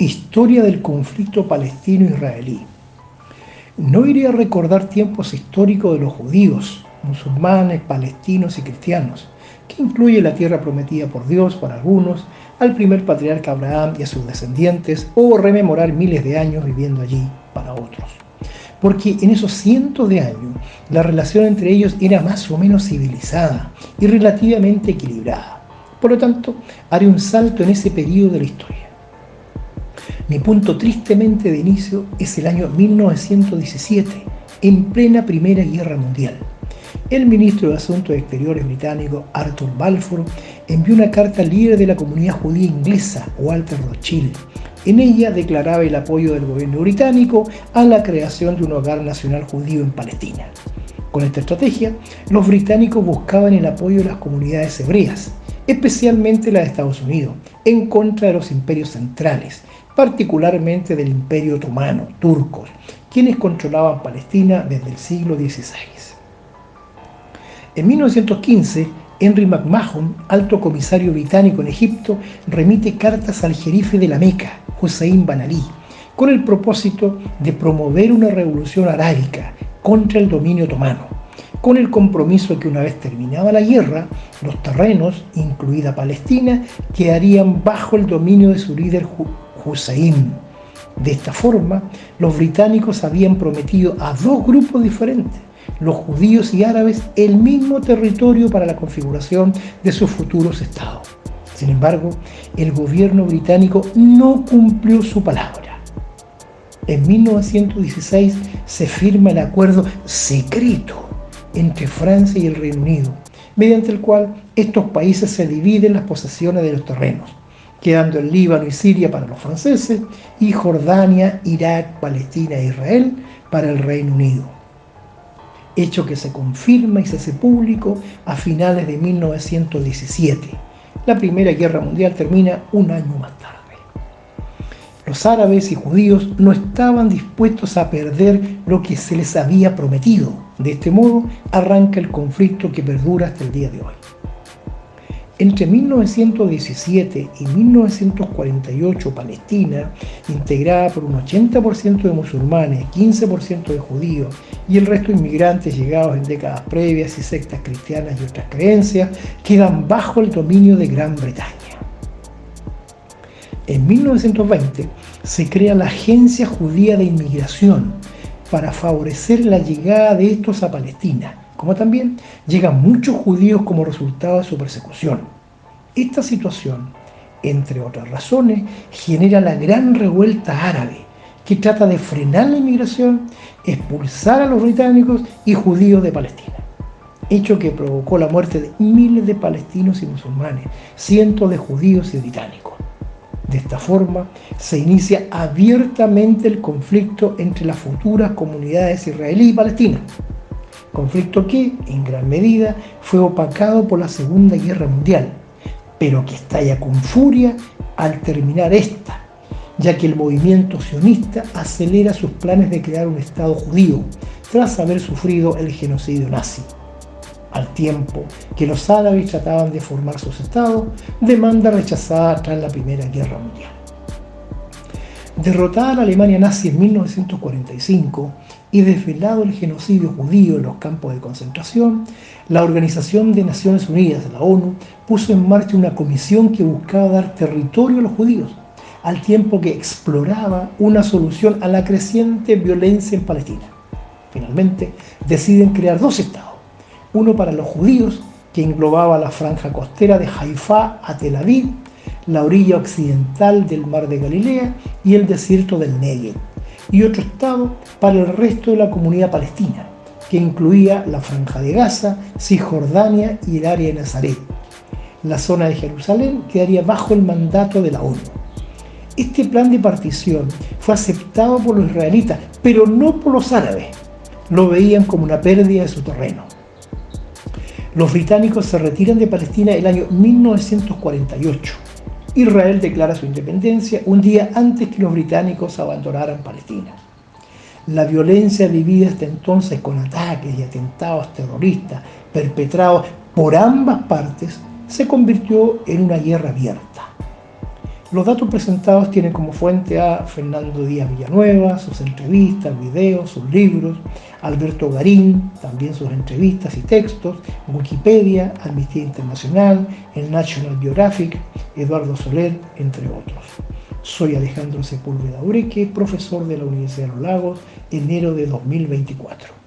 Historia del conflicto palestino-israelí. No iré a recordar tiempos históricos de los judíos, musulmanes, palestinos y cristianos, que incluye la tierra prometida por Dios para algunos, al primer patriarca Abraham y a sus descendientes, o rememorar miles de años viviendo allí para otros. Porque en esos cientos de años, la relación entre ellos era más o menos civilizada y relativamente equilibrada. Por lo tanto, haré un salto en ese periodo de la historia. Mi punto tristemente de inicio es el año 1917, en plena Primera Guerra Mundial. El ministro de Asuntos Exteriores británico Arthur Balfour envió una carta al líder de la comunidad judía inglesa, Walter Rothschild. En ella declaraba el apoyo del gobierno británico a la creación de un hogar nacional judío en Palestina. Con esta estrategia, los británicos buscaban el apoyo de las comunidades hebreas, especialmente la de Estados Unidos, en contra de los imperios centrales, particularmente del Imperio Otomano, turcos, quienes controlaban Palestina desde el siglo XVI. En 1915, Henry McMahon, alto comisario británico en Egipto, remite cartas al jerife de la Meca, Hussein Bin Ali, con el propósito de promover una revolución arábica contra el dominio otomano, con el compromiso de que una vez terminada la guerra, los terrenos, incluida Palestina, quedarían bajo el dominio de su líder Hussein. De esta forma, los británicos habían prometido a dos grupos diferentes, los judíos y árabes, el mismo territorio para la configuración de sus futuros estados. Sin embargo, el gobierno británico no cumplió su palabra. En 1916 se firma el acuerdo secreto entre Francia y el Reino Unido, mediante el cual estos países se dividen las posesiones de los terrenos, quedando el Líbano y Siria para los franceses y Jordania, Irak, Palestina e Israel para el Reino Unido. Hecho que se confirma y se hace público a finales de 1917. La Primera Guerra Mundial termina un año más tarde. Los árabes y judíos no estaban dispuestos a perder lo que se les había prometido. De este modo, arranca el conflicto que perdura hasta el día de hoy. Entre 1917 y 1948, Palestina, integrada por un 80% de musulmanes, 15% de judíos y el resto de inmigrantes llegados en décadas previas y sectas cristianas y otras creencias, quedan bajo el dominio de Gran Bretaña. En 1920 se crea la Agencia Judía de Inmigración para favorecer la llegada de estos a Palestina, como también llegan muchos judíos como resultado de su persecución. Esta situación, entre otras razones, genera la gran revuelta árabe, que trata de frenar la inmigración, expulsar a los británicos y judíos de Palestina, hecho que provocó la muerte de miles de palestinos y musulmanes, cientos de judíos y británicos. De esta forma, se inicia abiertamente el conflicto entre las futuras comunidades israelí y palestinas, conflicto que, en gran medida, fue opacado por la Segunda Guerra Mundial, pero que estalla con furia al terminar esta, ya que el movimiento sionista acelera sus planes de crear un Estado judío, tras haber sufrido el genocidio nazi. Al tiempo que los árabes trataban de formar sus estados, demanda rechazada tras la Primera Guerra Mundial. Derrotada la Alemania nazi en 1945 y desvelado el genocidio judío en los campos de concentración, la Organización de Naciones Unidas, la ONU, puso en marcha una comisión que buscaba dar territorio a los judíos, al tiempo que exploraba una solución a la creciente violencia en Palestina. Finalmente, deciden crear dos estados, uno para los judíos, que englobaba la franja costera de Haifa a Tel Aviv, la orilla occidental del Mar de Galilea y el desierto del Negev, y otro estado para el resto de la comunidad palestina, que incluía la franja de Gaza, Cisjordania y el área de Nazaret. La zona de Jerusalén quedaría bajo el mandato de la ONU. Este plan de partición fue aceptado por los israelitas, pero no por los árabes. Lo veían como una pérdida de su terreno. Los británicos se retiran de Palestina el año 1948. Israel declara su independencia un día antes que los británicos abandonaran Palestina. La violencia vivida hasta entonces con ataques y atentados terroristas perpetrados por ambas partes se convirtió en una guerra abierta. Los datos presentados tienen como fuente a Fernando Díaz Villanueva, sus entrevistas, videos, sus libros, Alberto Garín, también sus entrevistas y textos, Wikipedia, Amnistía Internacional, el National Geographic, Eduardo Soler, entre otros. Soy Alejandro Sepúlveda Ureque, profesor de la Universidad de los Lagos, enero de 2024.